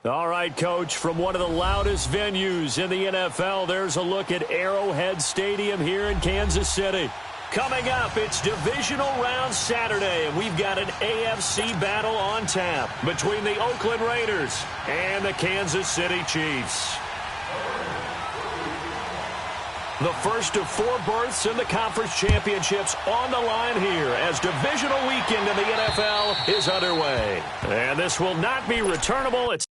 All right, Coach, from one of the loudest venues in the NFL, there's a look at Arrowhead Stadium here in Kansas City. Coming up, it's Divisional Round Saturday, and we've got an AFC battle on tap between the Oakland Raiders and the Kansas City Chiefs. The first of 4 berths in the conference championships on the line here as divisional weekend in the NFL is underway. And this will not be returnable. It's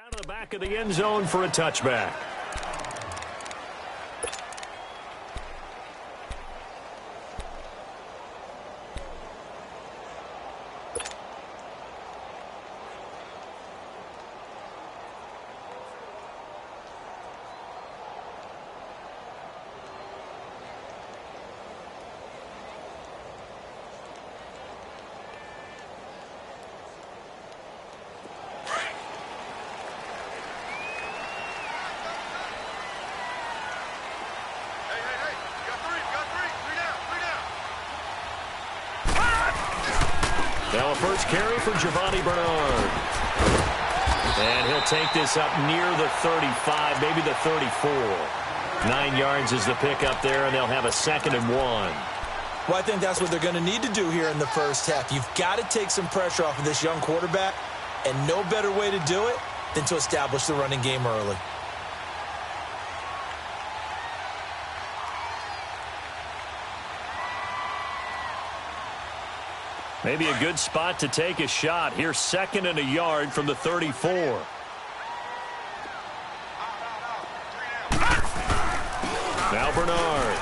out of the back of the end zone for a touchback. Now a first carry for Giovanni Bernard. And he'll take this up near the 35, maybe the 34. 9 yards is the pickup there, and they'll have a 2nd and 1. Well, I think that's what they're going to need to do here in the first half. You've got to take some pressure off of this young quarterback, and no better way to do it than to establish the running game early. Maybe a good spot to take a shot. Here's 2nd and a yard from the 34. Now Bernard.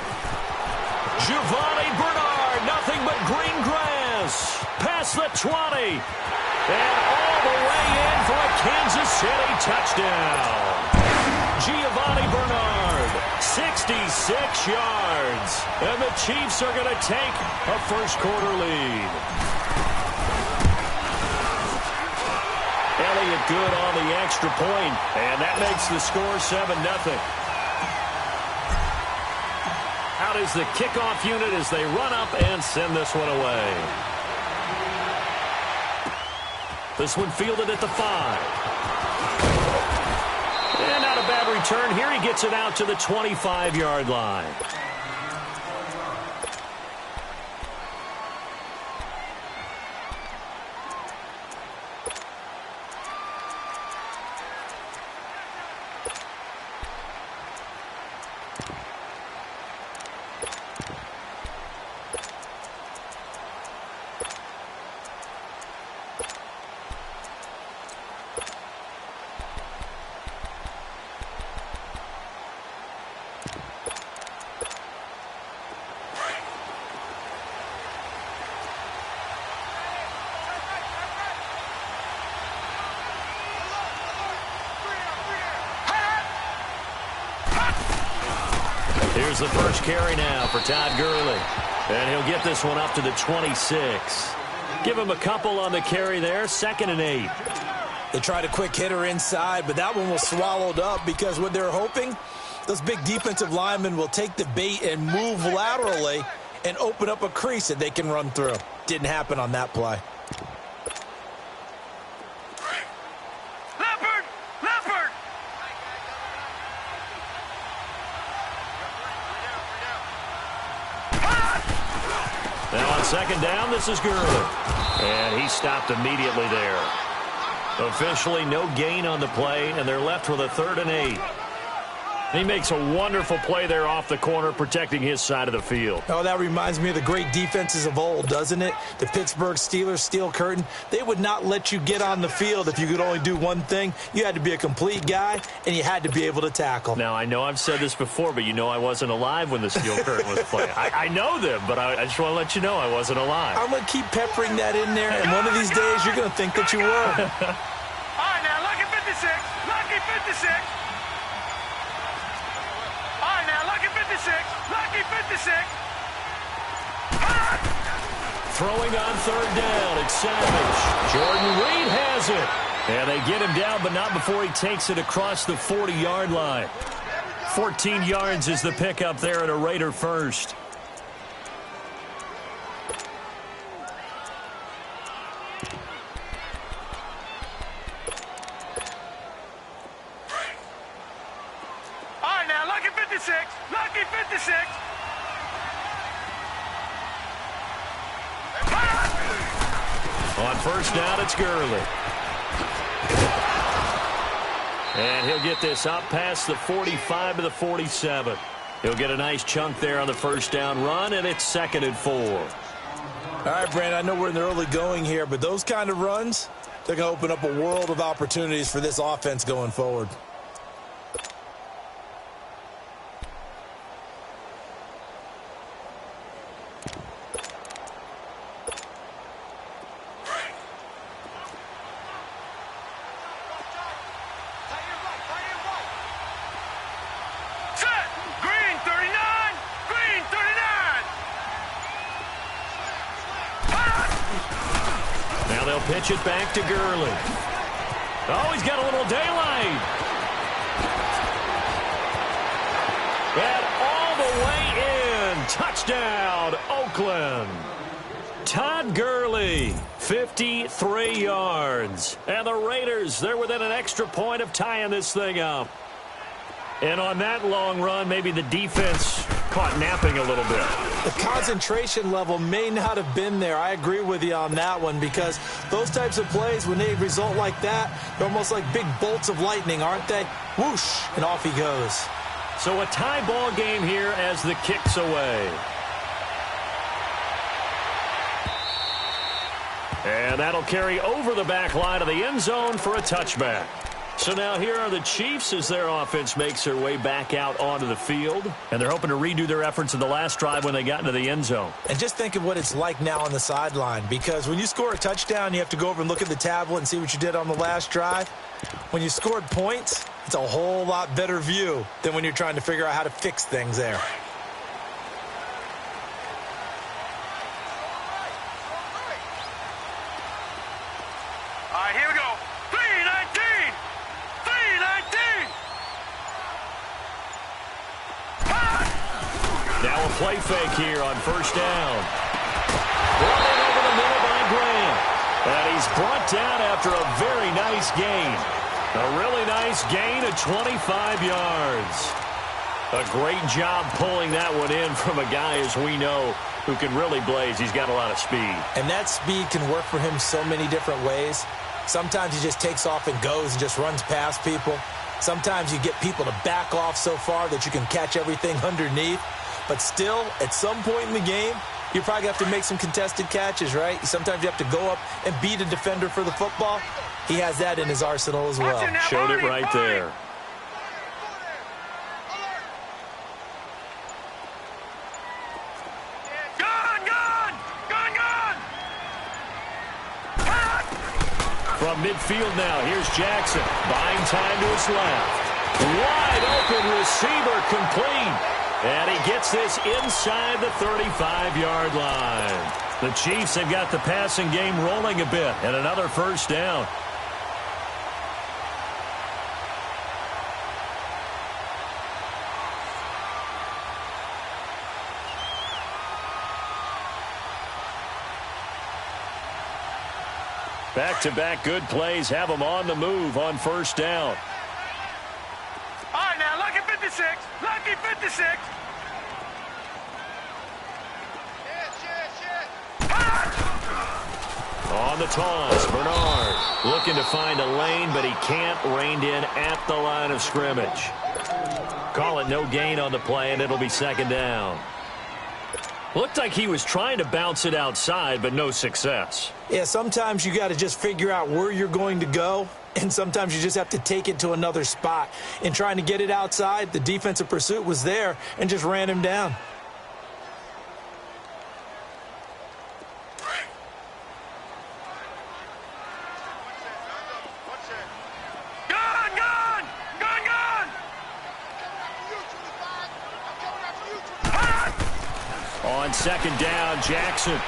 Giovanni Bernard, nothing but green grass. Past the 20. And all the way in for a Kansas City touchdown. Giovanni Bernard, 66 yards. And the Chiefs are going to take a first-quarter lead. Elliott good on the extra point, and that makes the score 7-0. Out is the kickoff unit as they run up and send this one away. This one fielded at the 5. And not a bad return here. He gets it out to the 25-yard line. Here's the first carry now for Todd Gurley. And he'll get this one up to the 26. Give him a couple on the carry there. 2nd and 8. They tried a quick hitter inside, but that one was swallowed up because what they're hoping, those big defensive linemen will take the bait and move laterally and open up a crease that they can run through. Didn't happen on that play. Now on 2nd down, this is Gurley. And he stopped immediately there. Officially no gain on the play, and they're left with a 3rd and 8. He makes a wonderful play there off the corner, protecting his side of the field. Oh, that reminds me of the great defenses of old, doesn't it? The Pittsburgh Steelers, steel curtain. They would not let you get on the field if you could only do one thing. You had to be a complete guy, and you had to be able to tackle. Now, I know I've said this before, but you know I wasn't alive when the steel curtain was playing. I know them, but I just want to let you know I wasn't alive. I'm going to keep peppering that in there, and one of these days you're going to think that you were. All right, now, lucky 56. Lucky 56. Lucky 56. Throwing on 3rd down, it's Savage. Jordan Reed has it. And they get him down, but not before he takes it across the 40-yard line. 14 yards is the pickup there at a Raider first. Lucky 56. On 1st down, it's Gurley. And he'll get this up past the 45 to the 47. He'll get a nice chunk there on the 1st down run, and it's 2nd and 4. All right, Brandon, I know we're in the early going here, but those kind of runs, they're going to open up a world of opportunities for this offense going forward. Pitch it back to Gurley. Oh, he's got a little daylight. And all the way in. Touchdown, Oakland. Todd Gurley, 53 yards. And the Raiders, they're within an extra point of tying this thing up. And on that long run, maybe the defense caught napping a little bit. The concentration level may not have been there. I agree with you on that one, because those types of plays, when they result like that, they're almost like big bolts of lightning, aren't they? Whoosh, and off he goes. So a tie ball game here as the kick's away. And that'll carry over the back line of the end zone for a touchback. So now here are the Chiefs as their offense makes their way back out onto the field. And they're hoping to redo their efforts in the last drive when they got into the end zone. And just think of what it's like now on the sideline, because when you score a touchdown, you have to go over and look at the tablet and see what you did on the last drive. When you scored points, it's a whole lot better view than when you're trying to figure out how to fix things there. All right, here we go. 319. 319. Now a play fake here on 1st down. Running over the middle by Graham. And he's brought down after a very nice gain. A really nice gain of 25 yards. A great job pulling that one in from a guy, as we know, who can really blaze. He's got a lot of speed. And that speed can work for him so many different ways. Sometimes he just takes off and goes and just runs past people. Sometimes you get people to back off so far that you can catch everything underneath. But still, at some point in the game, you probably have to make some contested catches, right? Sometimes you have to go up and beat a defender for the football. He has that in his arsenal as well. Showed it right there. From midfield now, here's Jackson. Buying time to his left. Wide open receiver complete. And he gets this inside the 35-yard line. The Chiefs have got the passing game rolling a bit. And another 1st down. Back-to-back good plays have them on the move on 1st down. All right, now, lucky 56. Lucky 56. On the toss, Bernard looking to find a lane, but he can't. Reined in at the line of scrimmage. Call it no gain on the play, and it'll be second down. Looked like he was trying to bounce it outside, but no success. Yeah, sometimes you got to just figure out where you're going to go, and sometimes you just have to take it to another spot. In trying to get it outside, the defensive pursuit was there and just ran him down. On second down, Jackson.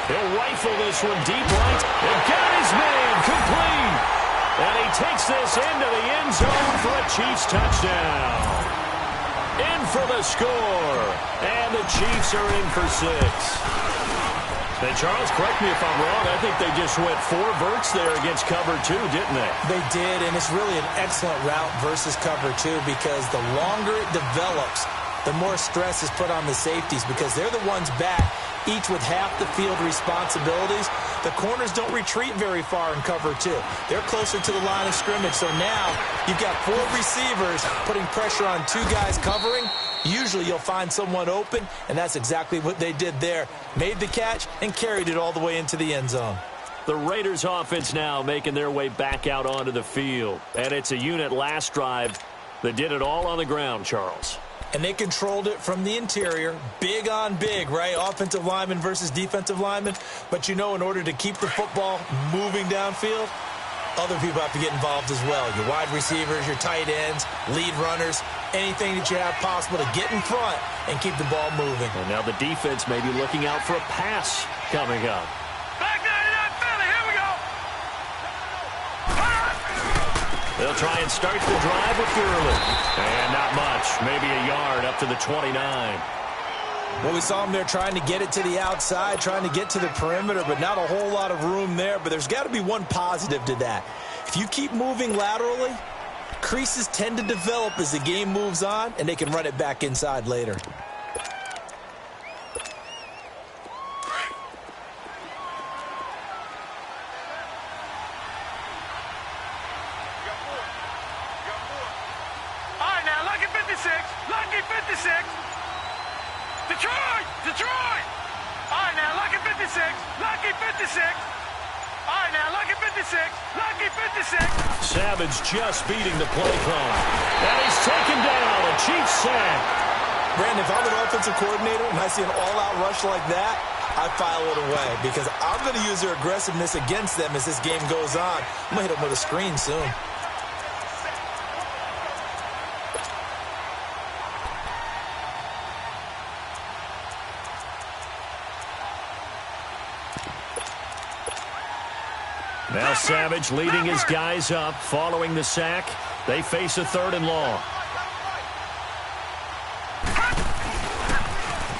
He'll rifle this one deep right. And got his man complete. And he takes this into the end zone for a Chiefs touchdown. In for the score. And the Chiefs are in for 6. And Charles, correct me if I'm wrong, I think they just went 4 verts there against cover 2, didn't they? They did, and it's really an excellent route versus cover 2 because the longer it develops, the more stress is put on the safeties because they're the ones back, each with half the field responsibilities. The corners don't retreat very far in cover 2. They're closer to the line of scrimmage. So now you've got 4 receivers putting pressure on 2 guys covering. Usually you'll find someone open, and that's exactly what they did there. Made the catch and carried it all the way into the end zone. The Raiders offense now making their way back out onto the field. And it's a unit last drive that did it all on the ground, Charles. And they controlled it from the interior, big on big, right? Offensive lineman versus defensive lineman. But, you know, in order to keep the football moving downfield, other people have to get involved as well. Your wide receivers, your tight ends, lead runners, anything that you have possible to get in front and keep the ball moving. And now the defense may be looking out for a pass coming up. Back 99 Philly, here we go. They'll try and start the drive with Gurley. And not much, maybe a yard up to the 29. Well, we saw him there trying to get it to the outside, trying to get to the perimeter, but not a whole lot of room there. But there's got to be one positive to that. If you keep moving laterally, creases tend to develop as the game moves on, and they can run it back inside later. Lucky 56. Detroit. All right, now, lucky 56. Lucky 56. All right, now, lucky 56. Lucky 56. Savage just beating the play clock. And he's taken down. A Chiefs sack. Brandon, if I'm an offensive coordinator and I see an all-out rush like that, I file it away because I'm going to use their aggressiveness against them as this game goes on. I'm going to hit them with a screen soon. Now Savage leading his guys up following the sack. They face a 3rd and long.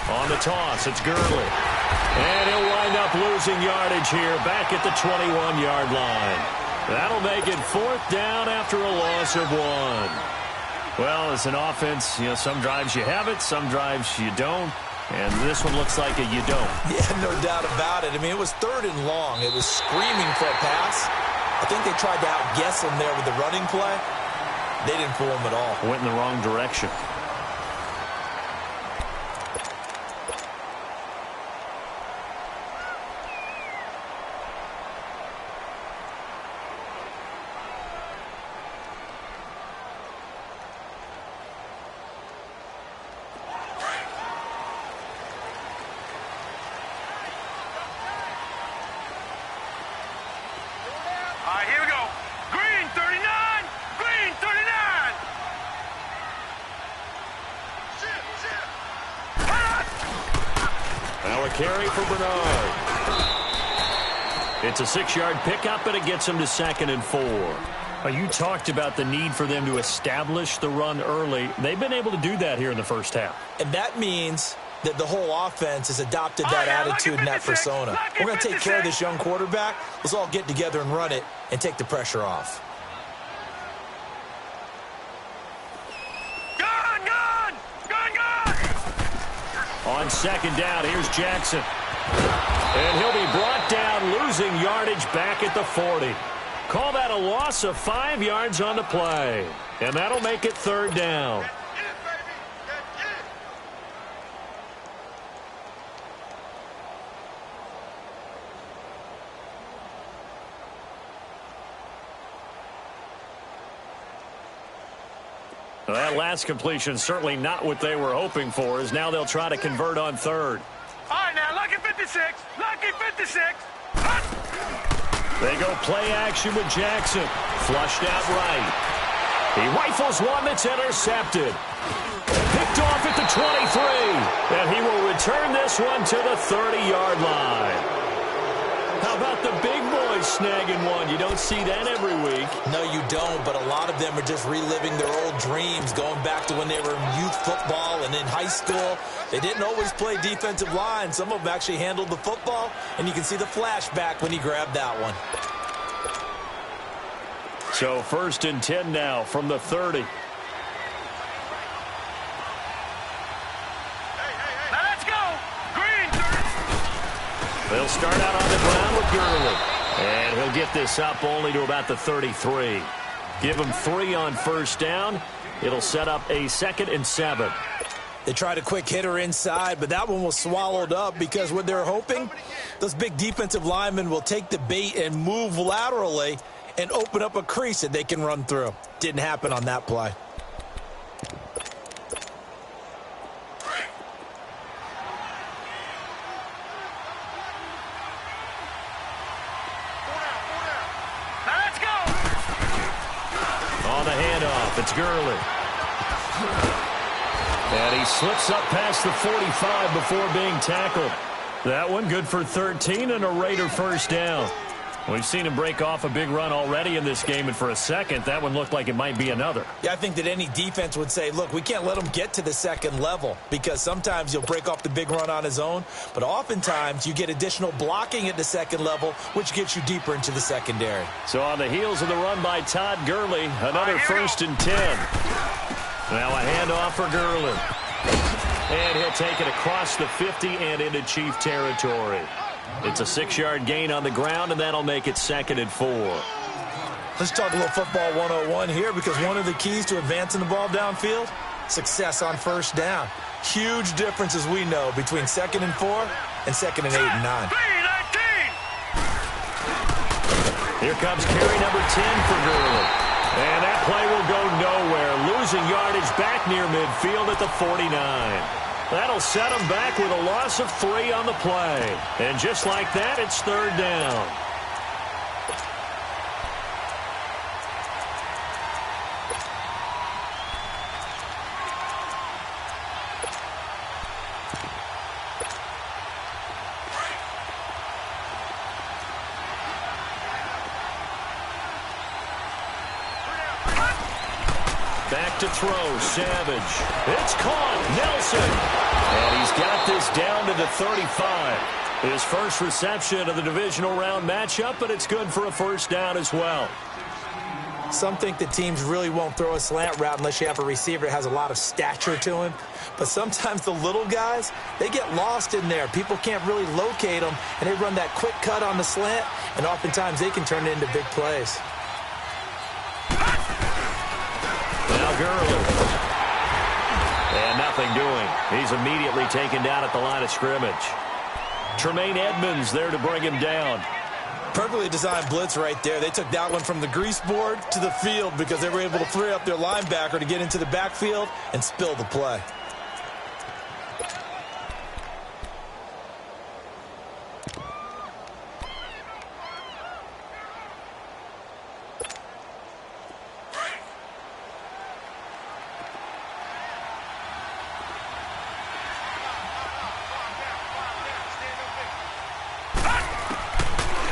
On the toss, it's Gurley. And he'll wind up losing yardage here back at the 21-yard line. That'll make it 4th down after a loss of 1. Well, as an offense, you know, some drives you have it, some drives you don't. And this one looks like a you don't. Yeah, no doubt about it. I mean, it was 3rd and long. It was screaming for a pass. I think they tried to outguess him there with the running play. They didn't fool him at all. Went in the wrong direction. Carry for Bernard. It's a 6-yard pickup, and it gets him to 2nd and 4. You talked about the need for them to establish the run early. They've been able to do that here in the first half. And that means that the whole offense has adopted that attitude and that persona. We're going to take care of this young quarterback. Let's all get together and run it and take the pressure off. On 2nd down, here's Jackson. And he'll be brought down, losing yardage. back at the 40. Call that a loss of 5 yards on the play. And that'll make it third down. Well, that last completion certainly not what they were hoping for, as now they'll try to convert on third. All right, now, lucky 56. Lucky 56. They go play action with Jackson. Flushed out right. He rifles one that's intercepted. Picked off at the 23. And he will return this one to the 30-yard line. How about the big boys snagging one? You don't see that every week. No, you don't, but a lot of them are just reliving their old dreams, going back to when they were in youth football and in high school. They didn't always play defensive line. Some of them actually handled the football, and you can see the flashback when he grabbed that one. So 1st and 10 now from the 30. Now let's go. Green. They'll start out on the ground with Gurley. And he'll get this up only to about the 33. Give him 3 on 1st down. It'll set up a 2nd and 7. They tried a quick hitter inside, but that one was swallowed up because what they're hoping, those big defensive linemen will take the bait and move laterally and open up a crease that they can run through. Didn't happen on that play. Now let's go. On the handoff, it's Gurley. And he slips up past the 45 before being tackled. That one good for 13 and a Raider 1st down. We've seen him break off a big run already in this game, and for a second, that one looked like it might be another. Yeah, I think that any defense would say, look, we can't let him get to the 2nd level because sometimes he'll break off the big run on his own, but oftentimes you get additional blocking at the 2nd level, which gets you deeper into the secondary. So on the heels of the run by Todd Gurley, another 1st and 10. Now a handoff for Gurley. And he'll take it across the 50 and into Chief territory. It's a 6-yard gain on the ground, and that'll make it 2nd and 4. Let's talk a little football 101 here, because one of the keys to advancing the ball downfield, success on 1st down. Huge difference, as we know, between 2nd and 4 and 2nd and 8 and 9. Here comes carry number 10 for Gurley. And that play will go nowhere, losing yardage back near midfield at the 49. That'll set them back with a loss of 3 on the play. And just like that, it's 3rd down. Back to throw, Savage. It's caught, Nelson. And he's got this down to the 35. His first reception of the divisional round matchup, but it's good for a 1st down as well. Some think that teams really won't throw a slant route unless you have a receiver that has a lot of stature to him. But sometimes the little guys, they get lost in there. People can't really locate them, and they run that quick cut on the slant, and oftentimes they can turn it into big plays. Now Gurley. And nothing doing. He's immediately taken down at the line of scrimmage. Tremaine Edmonds there to bring him down. Perfectly designed blitz right there. They took that one from the grease board to the field because they were able to free up their linebacker to get into the backfield and spill the play.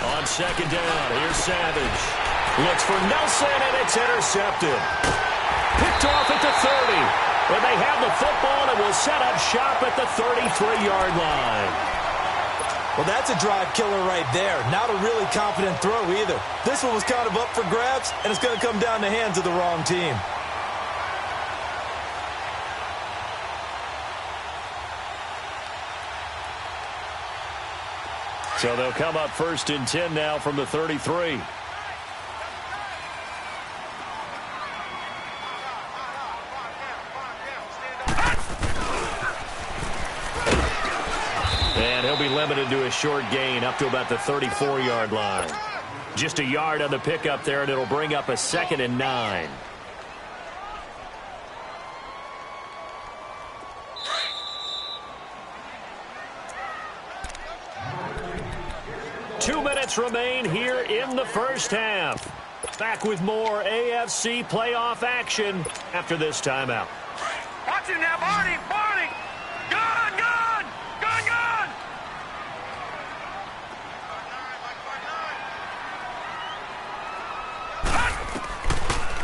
On 2nd down, here's Savage. Looks for Nelson, and it's intercepted. Picked off at the 30. And they have the football and will set up shop at the 33-yard line. Well, that's a drive killer right there. Not a really confident throw either. This one was kind of up for grabs, and it's going to come down the hands of the wrong team. So they'll come up 1st and 10 now from the 33. And he'll be limited to a short gain up to about the 34-yard line. Just a yard on the pickup there, and it'll bring up a 2nd and 9. Two minutes remain here in the first half. Back with more AFC playoff action after this timeout. Watch him now, Barney! Barney! Gun! Gun! Gun! Gun!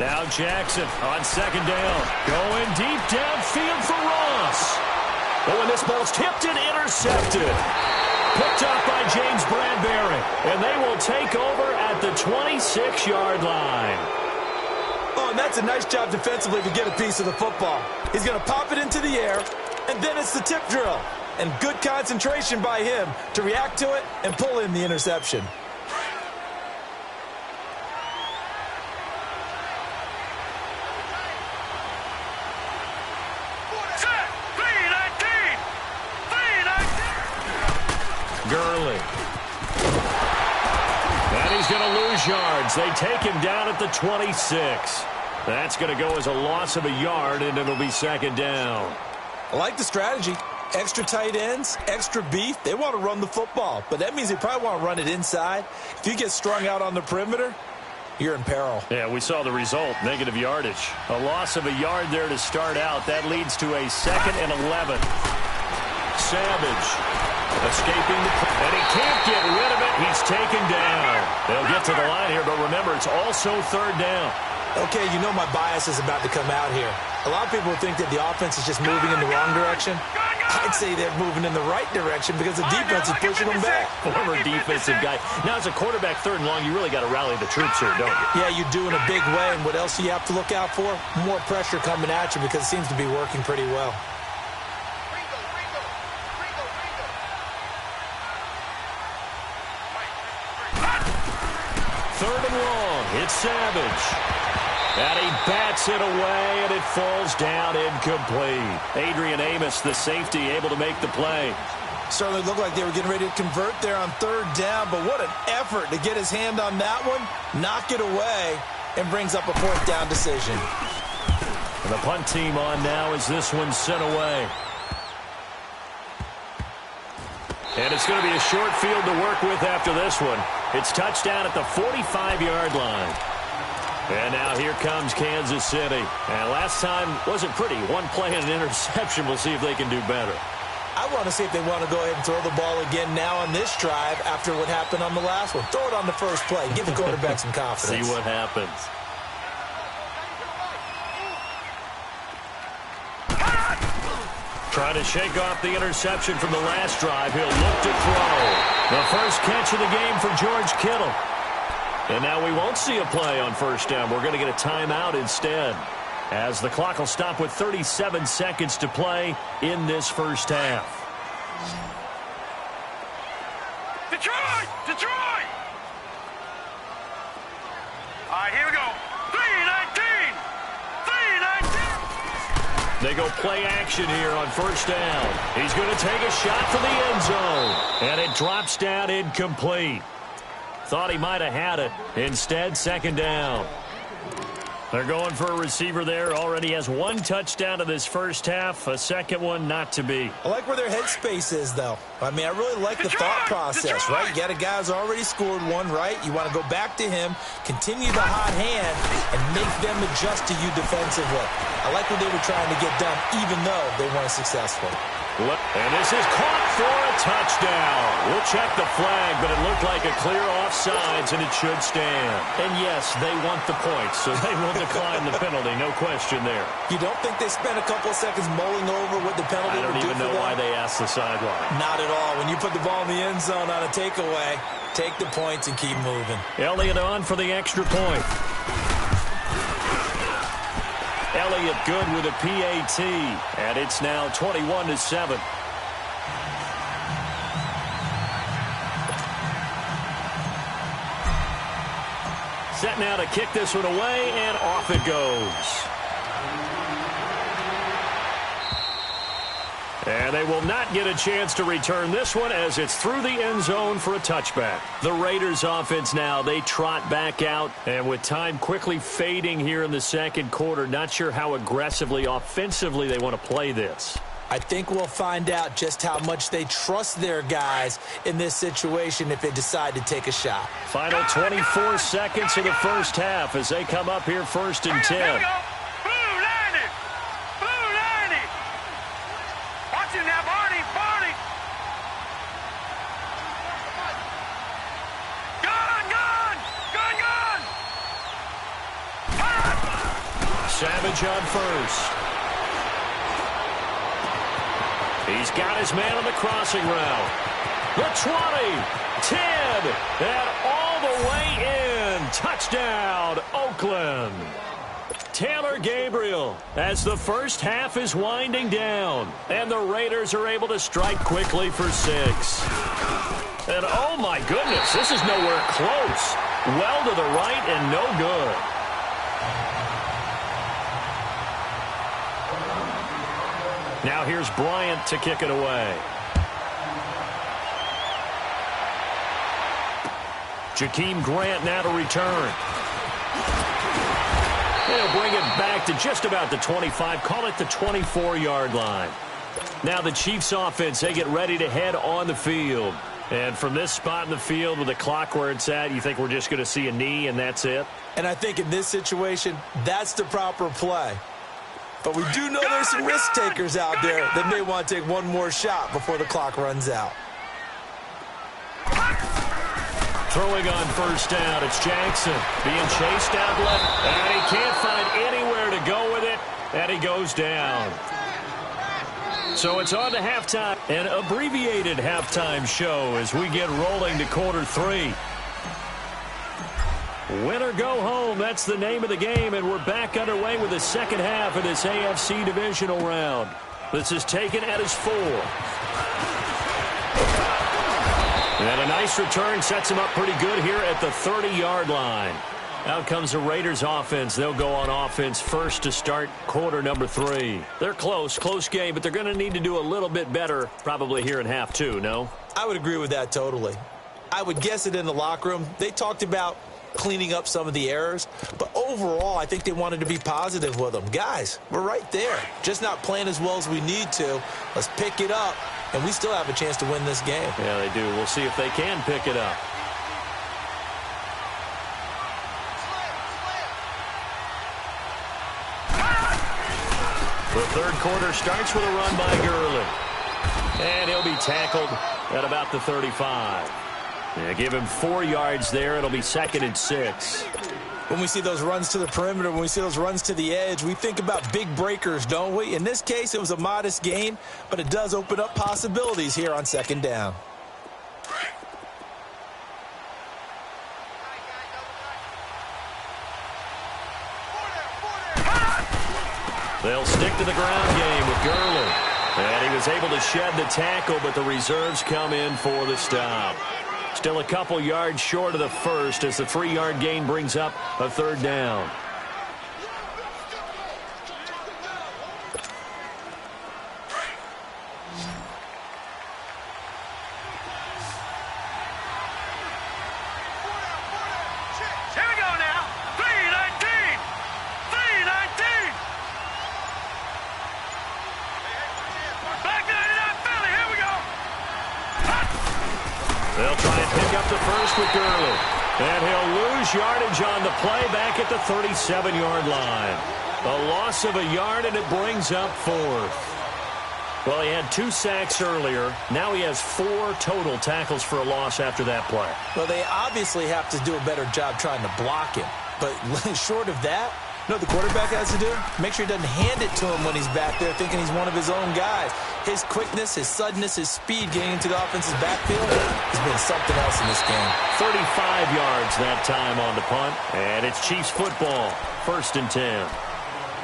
Now Jackson on 2nd down. Going deep downfield for Ross. Oh, and this ball's tipped and intercepted. Picked up by James Bradbury. And they will take over at the 26-yard line. Oh, and that's a nice job defensively to get a piece of the football. He's going to pop it into the air, and then it's the tip drill. And good concentration by him to react to it and pull in the interception. Gurley. And he's going to lose yards. They take him down at the 26. That's going to go as a loss of a yard, and it'll be 2nd down. I like the strategy. Extra tight ends, extra beef. They want to run the football, but that means they probably want to run it inside. If you get strung out on the perimeter, you're in peril. Yeah, we saw the result, negative yardage. A loss of a yard there to start out. That leads to a 2nd and 11. Savage escaping and he can't get rid of it. He's taken down. They'll get to the line here, but remember, it's also 3rd down. Okay, you know my bias is about to come out here. A lot of people think that the offense is just moving in the wrong direction. I'd say they're moving in the right direction because the defense is pushing them back. Former defensive guy. Now, as a quarterback, 3rd and long, you really got to rally the troops here, don't you? Yeah, you do in a big way. And what else do you have to look out for? More pressure coming at you because it seems to be working pretty well. 3rd and long. It's Savage. And he bats it away, and it falls down incomplete. Adrian Amos, the safety, able to make the play. Certainly looked like they were getting ready to convert there on 3rd down, but what an effort to get his hand on that one, knock it away, and brings up a 4th down decision. And the punt team on now as this one's sent away. And it's going to be a short field to work with after this one. It's touchdown at the 45-yard line. And now here comes Kansas City. And last time wasn't pretty. One play and an interception. We'll see if they can do better. I want to see if they want to go ahead and throw the ball again now on this drive after what happened on the last one. Throw it on the first play. Give the quarterback some confidence. See what happens. Trying to shake off the interception from the last drive. He'll look to throw. The first catch of the game for George Kittle. And now we won't see a play on 1st down. We're going to get a timeout instead, as the clock will stop with 37 seconds to play in this first half. Detroit! Detroit! All right, here we go. 3-19! 3-19! They go play action here on 1st down. He's going to take a shot for the end zone. And it drops down incomplete. Thought he might have had it. Instead, 2nd down. They're going for a receiver there. Already has 1 touchdown in this first half. A 2nd one not to be. I like where their headspace is, though. I mean, I really like the thought process, right? You got a guy who's already scored one, right? You want to go back to him, continue the hot hand, and make them adjust to you defensively. I like what they were trying to get done, even though they weren't successful. And this is caught for a touchdown. We'll check the flag, but it looked like a clear offsides, and it should stand. And yes, they want the points, so they will decline the penalty. No question there. You don't think they spent a couple of seconds mulling over what the penalty would do for them? I don't even know why they asked the sideline. Not at all. When you put the ball in the end zone on a takeaway, take the points and keep moving. Elliott on for the extra point. Elliott good with a PAT, and it's now 21-7. Set now to kick this one away, and off it goes. And they will not get a chance to return this one as it's through the end zone for a touchback. The Raiders offense now, they trot back out. And with time quickly fading here in the second quarter, not sure how aggressively, offensively they want to play this. I think we'll find out just how much they trust their guys in this situation if they decide to take a shot. Final 24 seconds of the first half as they come up here 1st and 10. Savage on first. He's got his man on the crossing route. The 20, 10, and all the way in. Touchdown, Oakland. Taylor Gabriel as the first half is winding down. And the Raiders are able to strike quickly for 6. And oh my goodness, this is nowhere close. Well to the right and no good. Now here's Bryant to kick it away. Jakeem Grant now to return. He'll bring it back to just about the 25, call it the 24-yard line. Now the Chiefs offense, they get ready to head on the field. And from this spot in the field with the clock where it's at, you think we're just going to see a knee and that's it? And I think in this situation, that's the proper play. But we do know there's some risk takers out there that may want to take one more shot before the clock runs out. Throwing on first down, it's Jackson being chased out left, and he can't find anywhere to go with it, and he goes down. So it's on to halftime, an abbreviated halftime show as we get rolling to quarter 3. Win or go home, that's the name of the game, and we're back underway with the second half of this AFC divisional round. This is taken at his 4. And a nice return sets him up pretty good here at the 30-yard line. Out comes the Raiders offense. They'll go on offense first to start quarter number 3. They're close game, but they're going to need to do a little bit better probably here in half 2, no? I would agree with that totally. I would guess it in the locker room. They talked about cleaning up some of the errors, but overall I think they wanted to be positive with them. Guys, we're right there, just not playing as well as we need to. Let's pick it up, and we still have a chance to win this game. Yeah, they do. We'll see if they can pick it up. The third quarter starts with a run by Gurley, and he'll be tackled at about the 35. Yeah, give him 4 yards there. It'll be 2nd and 6. When we see those runs to the perimeter, when we see those runs to the edge, we think about big breakers, don't we? In this case, it was a modest gain, but it does open up possibilities here on 2nd down. They'll stick to the ground game with Gurley. And he was able to shed the tackle, but the reserves come in for the stop. Still a couple yards short of the first as the 3-yard gain brings up a 3rd down. Here we go now. 3-19. 3-19. Back 99 Philly. Here we go. They'll try and pick up the first with Gurley. And he'll lose yardage on the play back at the 37-yard line. A loss of a yard, and it brings up 4th. Well, he had 2 sacks earlier. Now he has 4 total tackles for a loss after that play. Well, they obviously have to do a better job trying to block him. But short of that, you know what the quarterback has to do? Make sure he doesn't hand it to him when he's back there thinking he's one of his own guys. His quickness, his suddenness, his speed getting into the offense's backfield has been something else in this game. 35 yards that time on the punt. And it's Chiefs football. 1st and 10.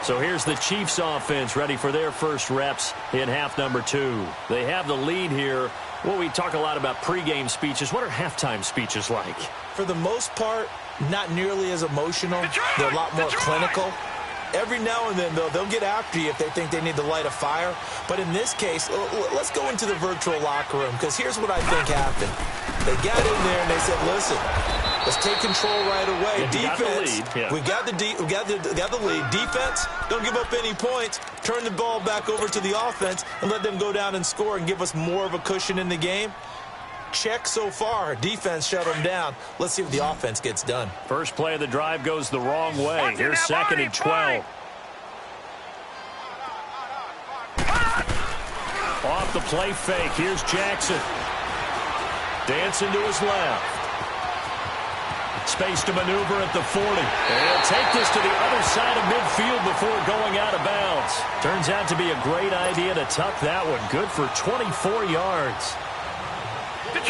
So here's the Chiefs offense ready for their first reps in half number 2. They have the lead here. Well, we talk a lot about pregame speeches. What are halftime speeches like? For the most part, not nearly as emotional. They're a lot more clinical. Every now and then, though, they'll get after you if they think they need to light a fire. But in this case, let's go into the virtual locker room, because here's what I think happened. They got in there and they said, listen, let's take control right away. Defense, we got the lead. Defense, don't give up any points. Turn the ball back over to the offense and let them go down and score and give us more of a cushion in the game. Check so far. Defense shut them down. Let's see if the offense gets done. First play of the drive goes the wrong way. Here's 2nd and 12. Off the play fake. Here's Jackson. Dancing to his left. Space to maneuver at the 40. And he'll take this to the other side of midfield before going out of bounds. Turns out to be a great idea to tuck that one. Good for 24 yards.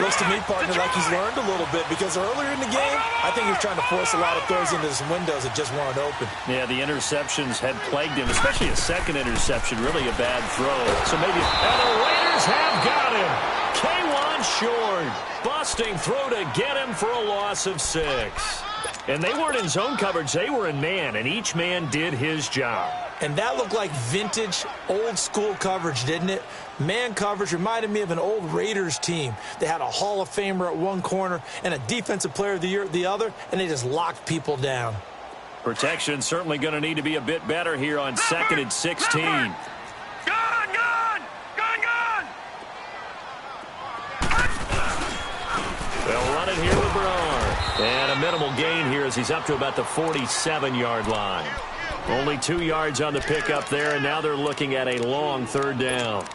Looks to me, partner, like he's learned a little bit, because earlier in the game, I think he was trying to force a lot of throws into some windows that just weren't open. Yeah, the interceptions had plagued him, especially a second interception, really a bad throw. So maybe, and the Raiders have got him. K1 short, busting through to get him for a loss of 6. And they weren't in zone coverage, they were in man, and each man did his job. And that looked like vintage, old-school coverage, didn't it? Man coverage reminded me of an old Raiders team. They had a Hall of Famer at one corner and a Defensive Player of the Year at the other, and they just locked people down. Protection certainly going to need to be a bit better here on 2nd and 16. Gun! They'll run it here with Bernard. And a minimal gain here as he's up to about the 47-yard line. Only 2 yards on the pickup there, and now they're looking at a long 3rd down.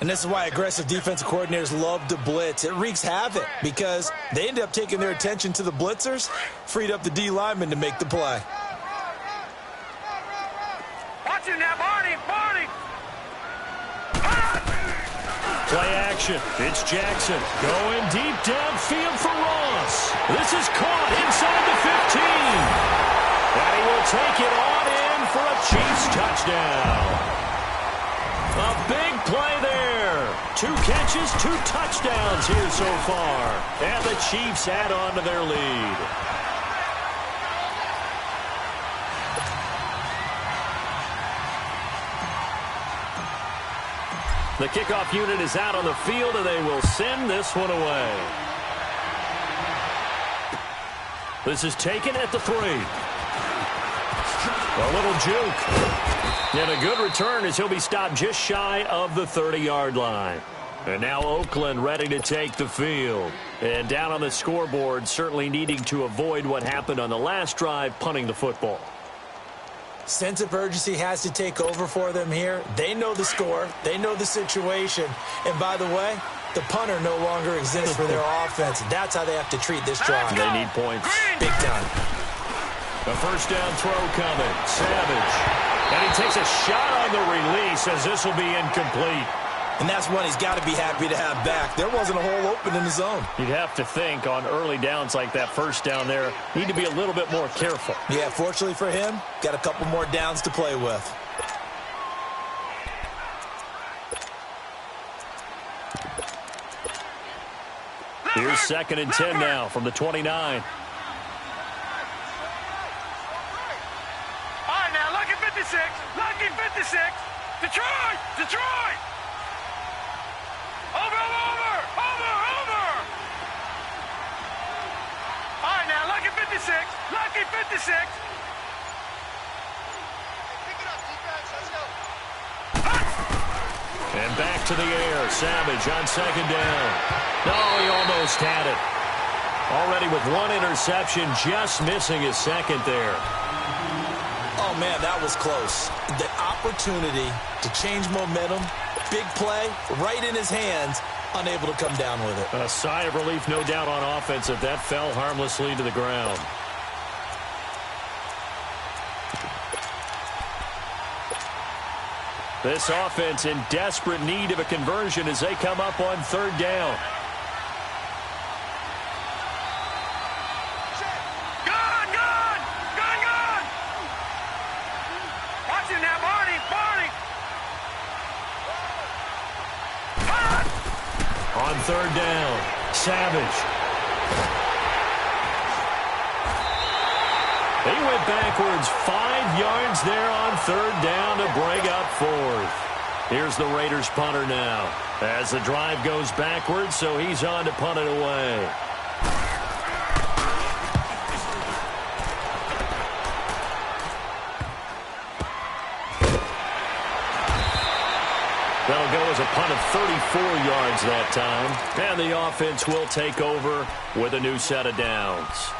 And this is why aggressive defensive coordinators love to blitz. It wreaks havoc because they end up taking their attention to the blitzers, freed up the D lineman to make the play. Watch him now, Barney! Play action. It's Jackson going deep downfield for Ross. This is caught inside the 15. And he will take it on in for a Chiefs touchdown. A big play there. 2 catches, 2 touchdowns here so far. And the Chiefs add on to their lead. The kickoff unit is out on the field, and they will send this one away. This is taken at the 3. A little juke. And a good return as he'll be stopped just shy of the 30-yard line. And now Oakland ready to take the field. And down on the scoreboard, certainly needing to avoid what happened on the last drive, punting the football. Sense of urgency has to take over for them here. They know the score. They know the situation. And by the way, the punter no longer exists for their offense. That's how they have to treat this drive. They need points. Big time. A first down throw coming. Savage. And he takes a shot on the release as this will be incomplete. And that's one he's got to be happy to have back. There wasn't a hole open in the zone. You'd have to think on early downs like that first down there, need to be a little bit more careful. Yeah, fortunately for him, got a couple more downs to play with. Here's 2nd and 10 now from the 29. All right, now, lucky 56. Lucky 56. Detroit! Over! All right, now, lucky 56. Lucky 56. Pick it up, defense. Let's go. And back to the air. Savage on 2nd down. No, he almost had it. Already with 1 interception, just missing his 2nd there. Oh, man, that was close. The opportunity to change momentum, big play, right in his hands, unable to come down with it. A sigh of relief, no doubt, on offense if that fell harmlessly to the ground. This offense in desperate need of a conversion as they come up on 3rd down. Gun! Watch third down. Savage. They went backwards 5 yards there on third down to bring up fourth. Here's the Raiders punter now as the drive goes backwards, so he's on to punt it away. That'll go as a punt of 34 yards that time. And the offense will take over with a new set of downs.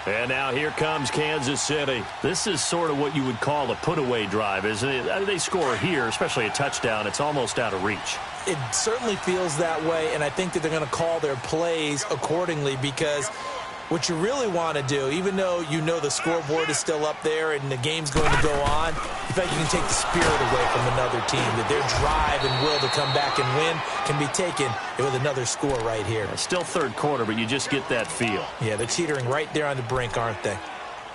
And now here comes Kansas City. This is sort of what you would call a put-away drive, isn't it? They score here, especially a touchdown. It's almost out of reach. It certainly feels that way, and I think that they're going to call their plays accordingly because what you really want to do, even though you know the scoreboard is still up there and the game's going to go on, in fact, you can take the spirit away from another team, that their drive and will to come back and win can be taken with another score right here. Still third quarter, but you just get that feel. Yeah, they're teetering right there on the brink, aren't they?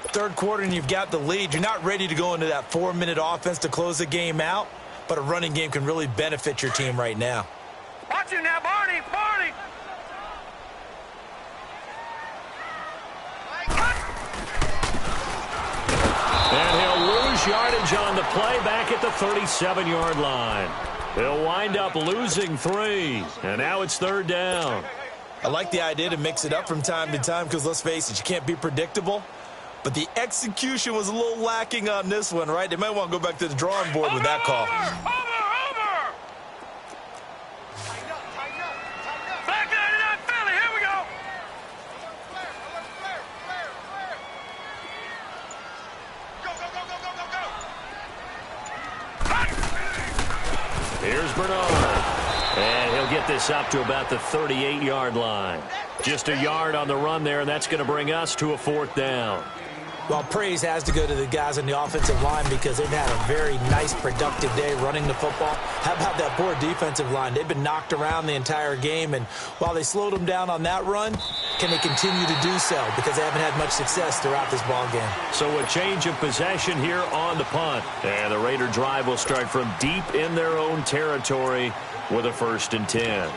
Third quarter and you've got the lead. You're not ready to go into that 4-minute offense to close the game out, but a running game can really benefit your team right now. Watch it now, Barney! Barney! And he'll lose yardage on the play back at the 37-yard line. They'll wind up losing 3, and now it's third down. I like the idea to mix it up from time to time because, let's face it, you can't be predictable. But the execution was a little lacking on this one, right? They might want to go back to the drawing board with that call. Over! Back 99 Philly, here we go! Go! Here's Bernard. And he'll get this up to about the 38-yard line. Just a yard on the run there, and that's going to bring us to a fourth down. Well, praise has to go to the guys on the offensive line because they've had a very nice, productive day running the football. How about that poor defensive line? They've been knocked around the entire game, and while they slowed them down on that run, can they continue to do so? Because they haven't had much success throughout this ball game. So a change of possession here on the punt. And the Raider drive will start from deep in their own territory with a 1st and 10.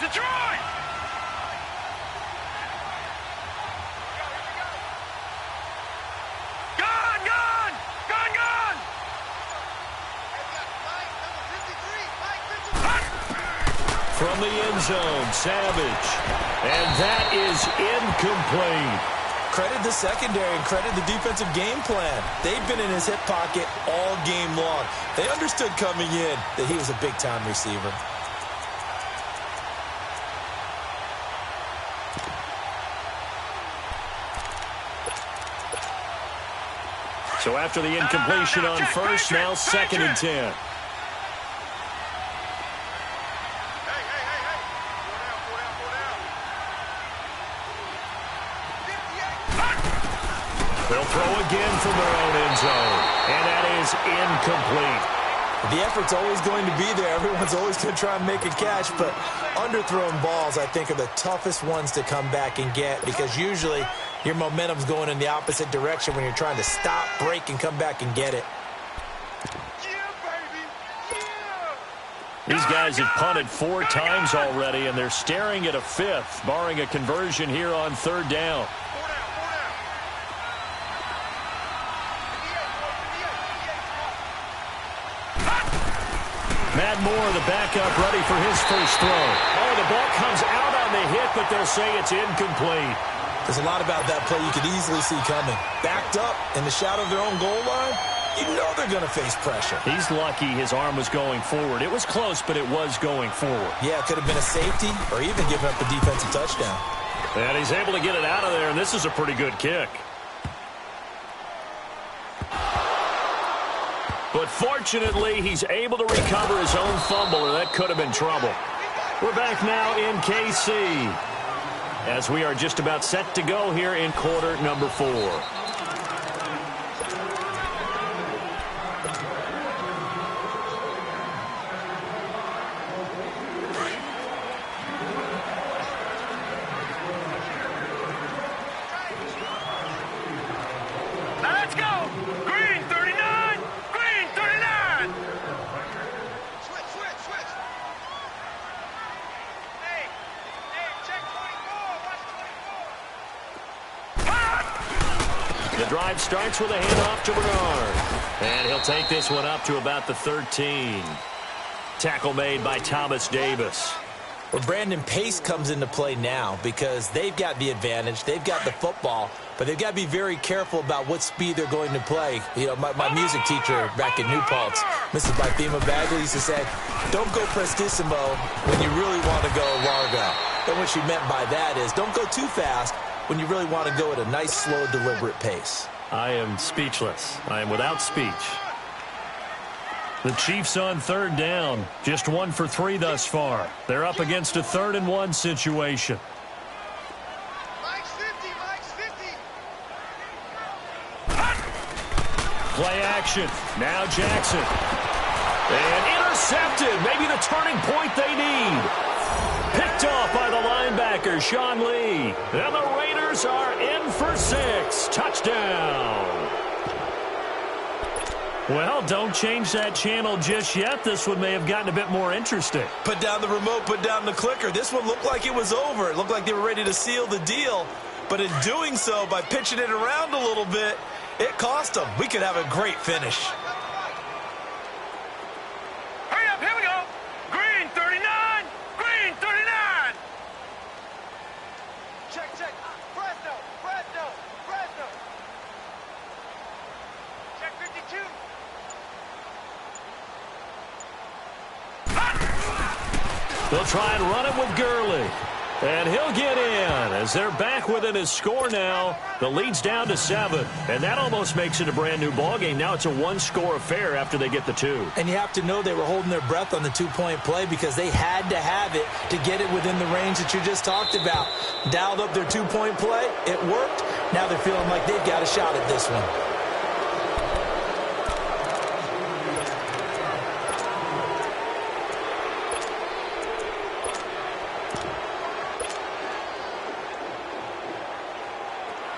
Detroit! Gone! From the end zone, Savage. And that is incomplete. Credit the secondary and credit the defensive game plan. They've been in his hip pocket all game long. They understood coming in that he was a big-time receiver. So after the incompletion on first, now 2nd and 10. They'll throw again from their own end zone. And that is incomplete. The effort's always going to be there. Everyone's always going to try and make a catch, but underthrown balls, I think, are the toughest ones to come back and get because usually your momentum's going in the opposite direction when you're trying to stop, break, and come back and get it. These guys have punted 4 times already, and they're staring at a 5th, barring a conversion here on third down. Matt Moore, the backup, ready for his first throw. Oh, the ball comes out on the hit, but they'll say it's incomplete. There's a lot about that play you could easily see coming. Backed up in the shadow of their own goal line, you know they're going to face pressure. He's lucky his arm was going forward. It was close, but it was going forward. Yeah, it could have been a safety or even giving up a defensive touchdown. And he's able to get it out of there, and this is a pretty good kick. But fortunately, he's able to recover his own fumble, or that could have been trouble. We're back now in KC as we are just about set to go here in quarter number 4. The drive starts with a handoff to Bernard. And he'll take this one up to about the 13. Tackle made by Thomas Davis. Well, Brandon, pace comes into play now because they've got the advantage. They've got the football, but they've got to be very careful about what speed they're going to play. You know, my music teacher back in New Paltz, Mrs. Bythema Bagley, used to say, don't go prestissimo when you really want to go largo. And what she meant by that is don't go too fast when you really want to go at a nice, slow, deliberate pace. I am speechless. I am without speech. The Chiefs on third down. Just 1 for 3 thus far. They're up against a 3rd and 1 situation. Mike's 50, Mike's 50. Play action. Now Jackson. And intercepted. Maybe the turning point they need. Picked off by the linebacker, Sean Lee. And the Raiders are in for 6. Touchdown. Well, don't change that channel just yet. This one may have gotten a bit more interesting. Put down the remote, put down the clicker. This one looked like it was over. It looked like they were ready to seal the deal. But in doing so, by pitching it around a little bit, it cost them. We could have a great finish. Hurry up, here we go. Green 39, green 39. Check. Fresno. Check 52. They'll try and run it with Gurley. And he'll get in as they're back within his score now. The lead's down to 7. And that almost makes it a brand-new ballgame. Now it's a 1-score affair after they get the 2. And you have to know they were holding their breath on the 2-point play because they had to have it to get it within the range that you just talked about. Dialed up their 2-point play. It worked. Now they're feeling like they've got a shot at this one.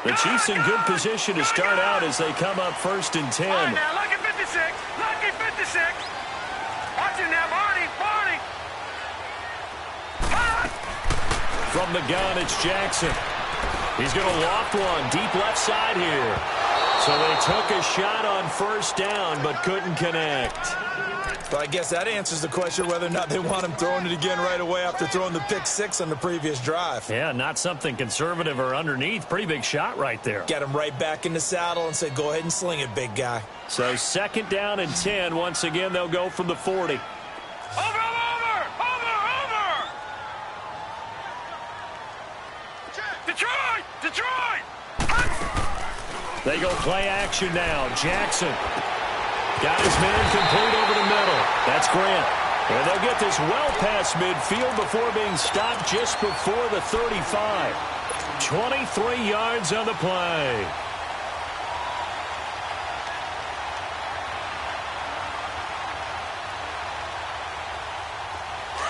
The Chiefs in good position to start out as they come up 1st and 10. All right, now, lucky 56. Lucky 56. Watch it now, Barney. From the gun, it's Jackson. He's going to loft one deep left side here. So they took a shot on 1st down but couldn't connect. But I guess that answers the question whether or not they want him throwing it again right away after throwing the pick 6 on the previous drive. Yeah, not something conservative or underneath. Pretty big shot right there. Got him right back in the saddle and said, go ahead and sling it, big guy. So 2nd down and 10. Once again, they'll go from the 40. Over. Detroit. They go play action now. Jackson got his man complete over the middle. That's Grant. And they'll get this well past midfield before being stopped just before the 35. 23 yards on the play.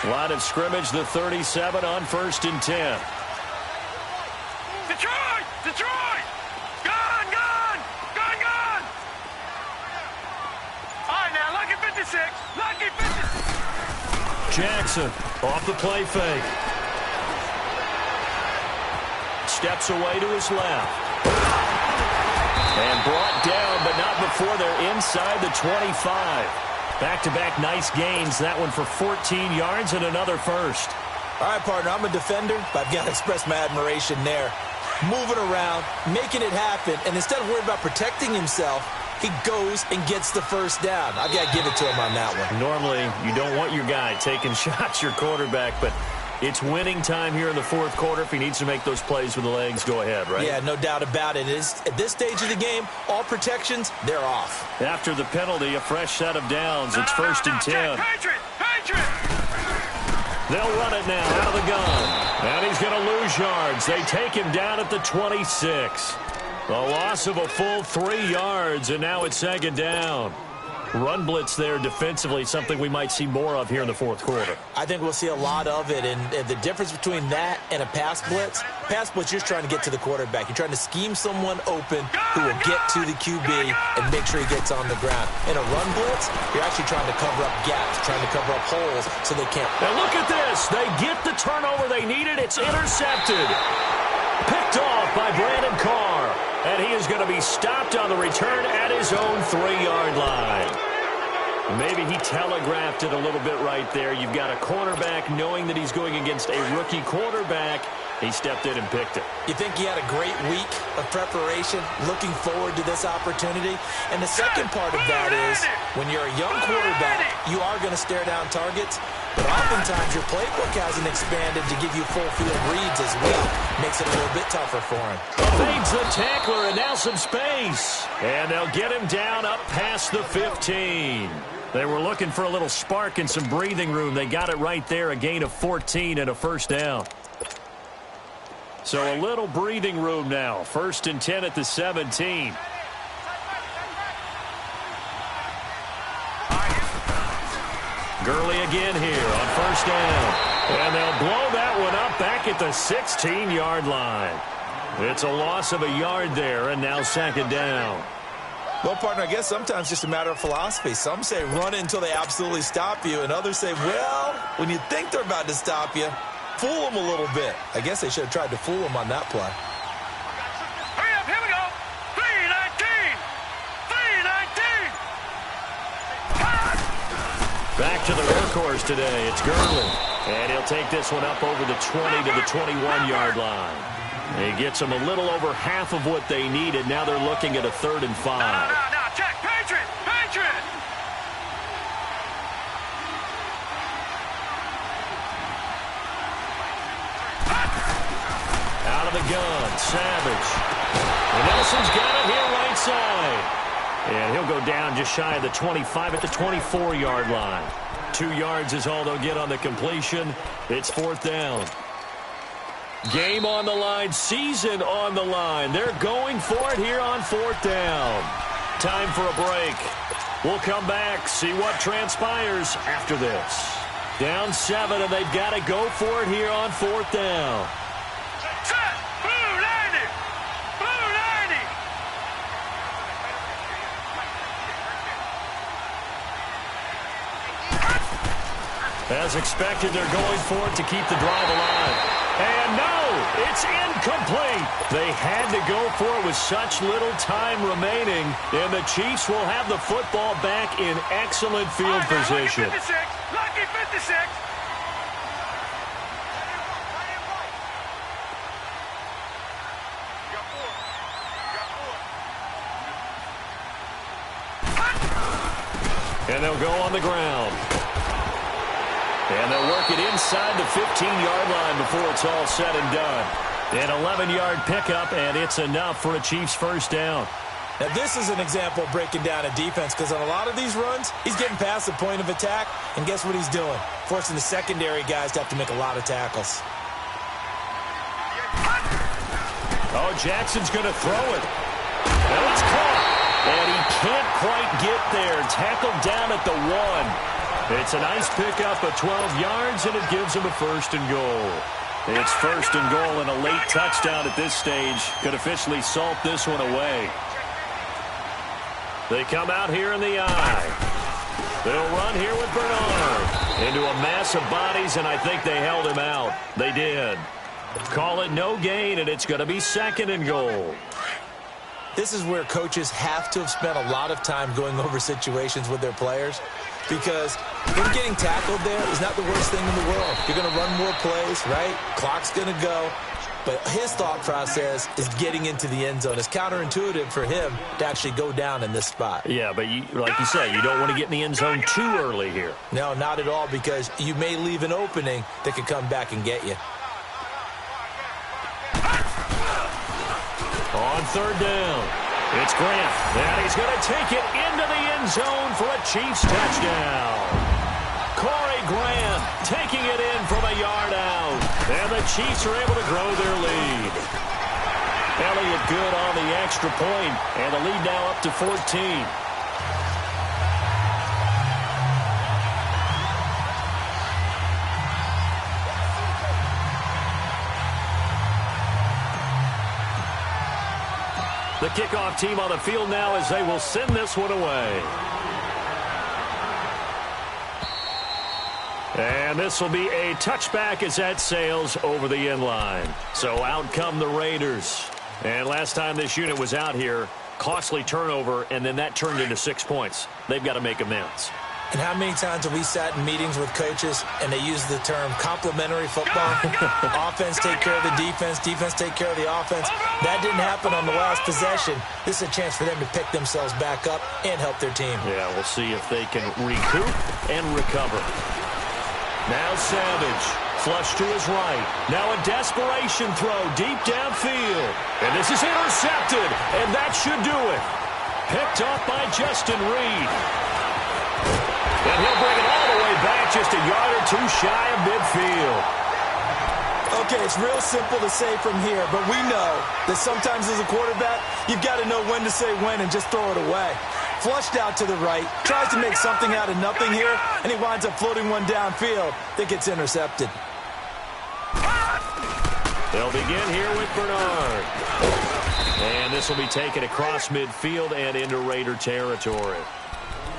Line of scrimmage, the 37 on 1st and 10. Detroit. Gun. All right, now, lucky 56. Lucky 56. Jackson off the play fake. Steps away to his left. And brought down, but not before they're inside the 25. Back-to-back nice gains. That one for 14 yards and another first. All right, partner, I'm a defender, but I've got to express my admiration there. Moving around, making it happen, and instead of worrying about protecting himself, he goes and gets the 1st down. I've got to give it to him on that one. Normally, you don't want your guy taking shots, your quarterback, but it's winning time here in the 4th quarter. If he needs to make those plays with the legs, go ahead, right? Yeah, no doubt about it. At this stage of the game, all protections, they're off. After the penalty, a fresh set of downs. It's 1st and 10. Patriot. They'll run it now out of the gun. And he's going to lose yards. They take him down at the 26. A loss of a full 3 yards, and now it's 2nd down. Run blitz there defensively, something we might see more of here in the 4th quarter. I think we'll see a lot of it, and the difference between that and a pass blitz, you're just trying to get to the quarterback. You're trying to scheme someone open who will get to the QB and make sure he gets on the ground. In a run blitz, you're actually trying to cover up gaps, trying to cover up holes so they can't. And look at this. They get the turnover they needed. It's intercepted. Picked off by Brandon Carr. And he is is going to be stopped on the return at his own 3-yard line. Maybe he telegraphed it a little bit right there. You've got a cornerback knowing that he's going against a rookie quarterback. He stepped in and picked it. You think he had a great week of preparation, looking forward to this opportunity? And the second part of that is, when you're a young quarterback, you are going to stare down targets, but oftentimes your playbook hasn't expanded to give you full field reads as well. Makes it a little bit tougher for him. Fades the tackler, and now some space. And they'll get him down up past the 15. They were looking for a little spark and some breathing room. They got it right there, a gain of 14 and a first down. So a little breathing room now. 1st and 10 at the 17. Gurley again here on 1st down. And they'll blow that one up back at the 16-yard line. It's a loss of a yard there, and now 2nd down. Well, partner, I guess sometimes it's just a matter of philosophy. Some say run it until they absolutely stop you, and others say, well, when you think they're about to stop you, fool them a little bit. I guess they should have tried to fool them on that play. Hurry up, here we go. 3-19. 3-19. Back to the workhorse today. It's Gurley. And he'll take this one up over the 20 to the 21-yard line. He gets them a little over half of what they needed. Now they're looking at a 3rd and 5. Now, check. Patriot. Out of the gun, Savage. And Nelson's got it here right side. And he'll go down just shy of the 25 at the 24-yard line. 2 yards is all they'll get on the completion. It's 4th down. Game on the line, season on the line. They're going for it here on 4th down. Time for a break. We'll come back, see what transpires after this. Down 7, and they've got to go for it here on 4th down. Set. Blue 90. Blue 90. As expected, they're going for it to keep the drive alive. And no, it's incomplete. They had to go for it with such little time remaining. And the Chiefs will have the football back in excellent field position. Lucky 56. And they'll go on the ground. And they'll work it inside the 15-yard line before it's all said and done. An 11-yard pickup, and it's enough for a Chiefs first down. Now, this is an example of breaking down a defense, because on a lot of these runs, he's getting past the point of attack, and guess what he's doing? Forcing the secondary guys to have to make a lot of tackles. Oh, Jackson's going to throw it. Now it's caught. And he can't quite get there. Tackled down at the 1. It's a nice pickup of 12 yards, and it gives him a 1st and goal. It's 1st and goal, and a late touchdown at this stage could officially salt this one away. They come out here in the eye. They'll run here with Bernard into a mass of bodies, and I think they held him out. They did. Call it no gain, and it's going to be 2nd and goal. This is where coaches have to have spent a lot of time going over situations with their players, because him getting tackled there is not the worst thing in the world. You're going to run more plays, right? Clock's going to go. But his thought process is getting into the end zone. It's counterintuitive for him to actually go down in this spot. Yeah, but like you said, you don't want to get in the end zone too early here. No, not at all, because you may leave an opening that could come back and get you. On 3rd down, it's Grant, and he's going to take it into the end zone for a Chiefs touchdown. Corey Grant taking it in from a yard out, and the Chiefs are able to grow their lead. Elliott good on the extra point, and the lead now up to 14. The kickoff team on the field now as they will send this one away. And this will be a touchback as that sails over the end line. So out come the Raiders. And last time this unit was out here, costly turnover, and then that turned into 6 points. They've got to make amends. And how many times have we sat in meetings with coaches and they use the term complementary football? Offense take care of the defense, defense take care of the offense. That didn't happen on the last possession. This is a chance for them to pick themselves back up and help their team. Yeah, we'll see if they can recoup and recover. Now Savage, flush to his right. Now a desperation throw deep downfield. And this is intercepted, and that should do it. Picked off by Justin Reed. And he'll bring it all the way back, just a yard or two shy of midfield. Okay, it's real simple to say from here, but we know that sometimes as a quarterback, you've got to know when to say when and just throw it away. Flushed out to the right, tries to make something out of nothing here, and he winds up floating one downfield that gets intercepted. They'll begin here with Bernard. And this will be taken across midfield and into Raider territory.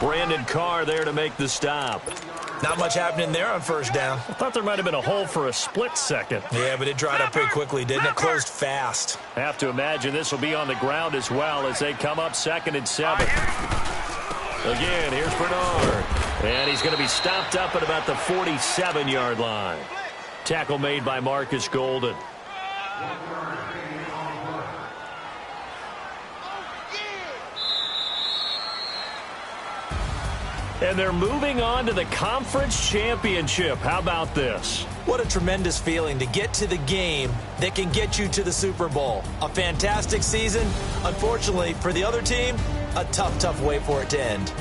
Brandon Carr there to make the stop. Not much happening there on first down. I thought there might have been a hole for a split second. Yeah, but it dried up pretty quickly, didn't it? Closed fast. Have to imagine this will be on the ground as well as they come up 2nd and 7. Again, here's Bernard. And he's going to be stopped up at about the 47-yard line. Tackle made by Marcus Golden. And they're moving on to the conference championship. How about this? What a tremendous feeling to get to the game that can get you to the Super Bowl. A fantastic season. Unfortunately, for the other team, a tough, tough way for it to end.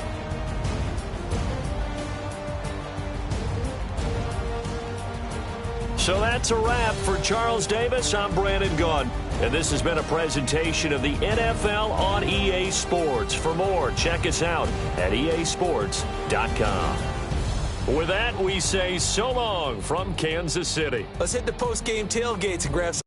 So that's a wrap for Charles Davis. I'm Brandon Gunn. And this has been a presentation of the NFL on EA Sports. For more, check us out at easports.com. With that, we say so long from Kansas City. Let's hit the post-game tailgates and grab some